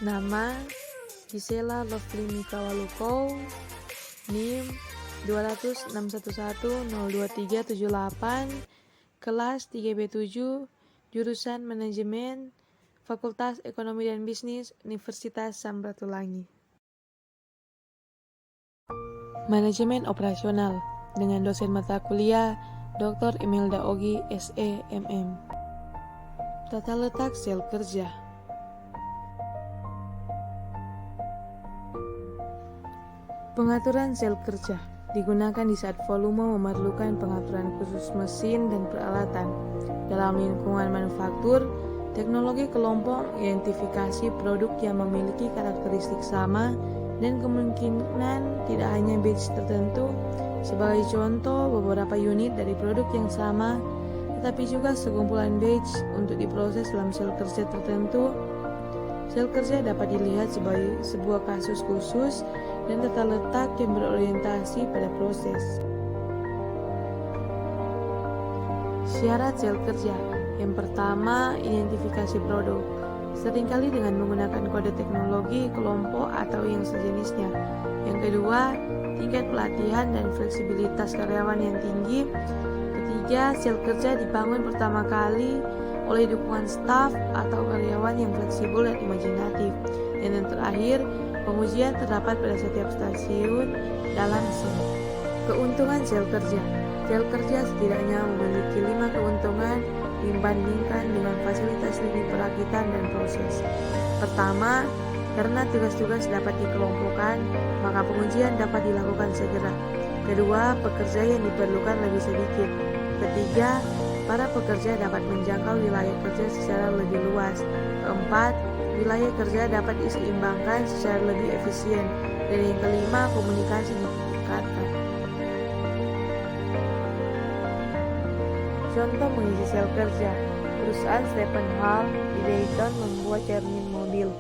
Nama Gisela Lovely Mikawaluko, NIM 206110238, kelas 3B7, jurusan Manajemen, Fakultas Ekonomi dan Bisnis, Universitas Samratulangi. Manajemen Operasional dengan dosen mata kuliah Dr. Imelda Ogi, SE, MM. Tata letak sel kerja. Pengaturan sel kerja digunakan di saat volume memerlukan pengaturan khusus mesin dan peralatan. Dalam lingkungan manufaktur, teknologi kelompok identifikasi produk yang memiliki karakteristik sama dan kemungkinan tidak hanya batch tertentu. Sebagai contoh, beberapa unit dari produk yang sama, tetapi juga sekumpulan batch untuk diproses dalam sel kerja tertentu. Sel kerja dapat dilihat sebagai sebuah kasus khusus dan tata letak yang berorientasi pada proses. Syarat sel kerja. Yang pertama, identifikasi produk. Seringkali dengan menggunakan kode teknologi, kelompok, atau yang sejenisnya. Yang kedua, tingkat pelatihan dan fleksibilitas karyawan yang tinggi. Ketiga, sel kerja dibangun pertama kali oleh dukungan staf atau karyawan yang fleksibel dan imajinatif. Dan yang terakhir, pengujian terdapat pada setiap stasiun dalam sel. Keuntungan sel kerja. Sel kerja setidaknya memiliki 5 keuntungan dibandingkan dengan fasilitas lini perakitan dan proses. Pertama, karena tugas-tugas dapat dikelompokkan, maka pengujian dapat dilakukan segera. Kedua, pekerja yang diperlukan lebih sedikit. Ketiga, para pekerja dapat menjangkau wilayah kerja secara lebih luas. Keempat, wilayah kerja dapat diseimbangkan secara lebih efisien. Dan yang kelima, komunikasi ditingkatkan. Contoh mengisi sel kerja. Perusahaan Stephen Hall di Dayton membuat cermin mobil.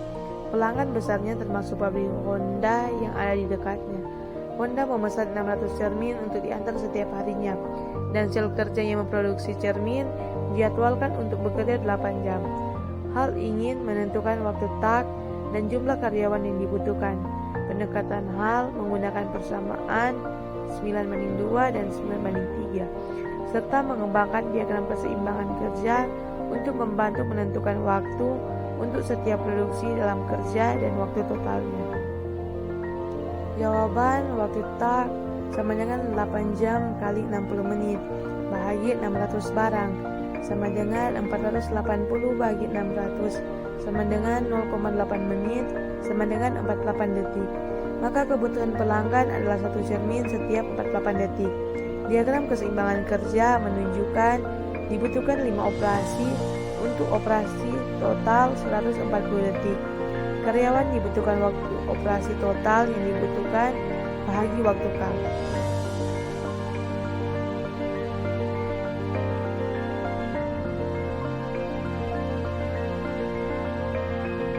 Pelanggan besarnya termasuk pabrik Honda yang ada di dekatnya. Honda memesan 600 cermin untuk diantar setiap harinya, dan sel kerja yang memproduksi cermin dijadwalkan untuk bekerja 8 jam. Hal ingin menentukan waktu tak dan jumlah karyawan yang dibutuhkan. Pendekatan Hal menggunakan persamaan 9:2 dan 9:3, serta mengembangkan diagram keseimbangan kerja untuk membantu menentukan waktu untuk setiap produksi dalam kerja dan waktu totalnya. Jawaban waktu tak sama dengan 8 jam kali 60 menit bahagi 600 barang sama dengan 480 bahagi 600 sama dengan 0,8 menit sama dengan 48 detik. Maka kebutuhan pelanggan adalah 1 cermin setiap 48 detik. Diagram keseimbangan kerja menunjukkan dibutuhkan 5 operasi untuk operasi total 140 detik. Karyawan dibutuhkan waktu operasi total yang dibutuhkan bahagi waktu kal.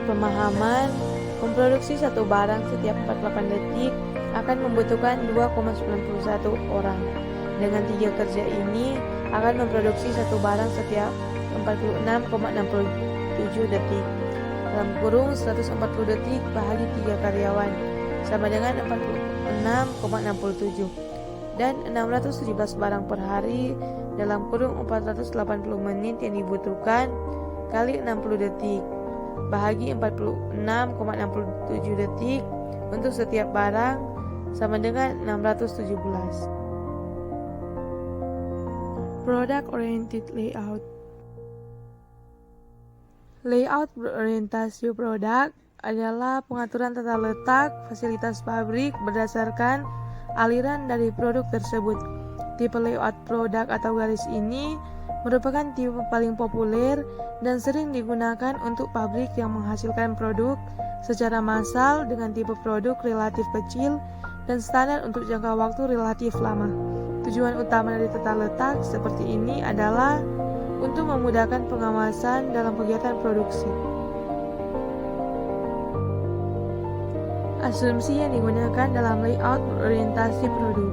Pemahaman, memproduksi satu barang setiap 48 detik akan membutuhkan 2,91 orang. Dengan 3 kerja ini akan memproduksi satu barang setiap 46,67 detik. Dalam kurung 140 detik bahagi 3 karyawan sama dengan 46,67 dan 617 barang per hari dalam kurung 480 menit yang dibutuhkan kali 60 detik bahagi 46,67 detik untuk setiap barang sama dengan 617. Product Oriented Layout. Layout berorientasi produk adalah pengaturan tata letak fasilitas pabrik berdasarkan aliran dari produk tersebut. Tipe layout produk atau garis ini merupakan tipe paling populer dan sering digunakan untuk pabrik yang menghasilkan produk secara massal dengan tipe produk relatif kecil dan standar untuk jangka waktu relatif lama. Tujuan utama dari tata letak seperti ini adalah untuk memudahkan pengawasan dalam kegiatan produksi. Asumsi yang digunakan dalam layout berorientasi produk.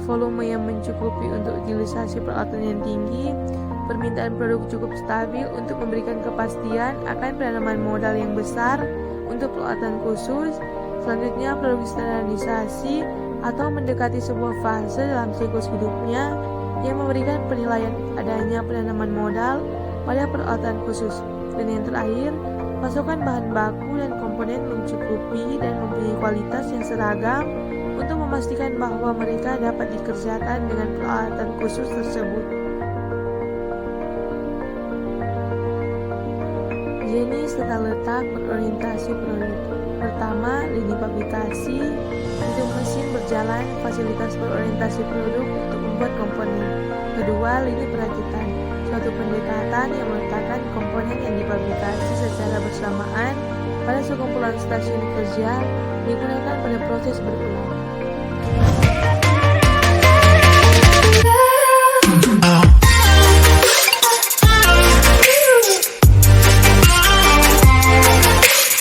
volume yang mencukupi untuk utilisasi peralatan yang tinggi, permintaan produk cukup stabil untuk memberikan kepastian akan penanaman modal yang besar untuk peralatan khusus. Selanjutnya, produk standarisasi atau mendekati sebuah fase dalam siklus hidupnya yang memberikan penilaian adanya penanaman modal pada peralatan khusus. Dan yang terakhir, pasokan bahan baku dan komponen mencukupi dan mempunyai kualitas yang seragam untuk memastikan bahwa mereka dapat dikerjakan dengan peralatan khusus tersebut. Jenis tata letak berorientasi produk. Pertama, lini pabrikasi, itu mesin berjalan fasilitas berorientasi produk untuk membuat komponen. Kedua, lini perakitan, suatu pendekatan yang meletakkan komponen yang dipabrikasi secara bersamaan pada sekumpulan stasiun kerja digunakan pada proses berulang.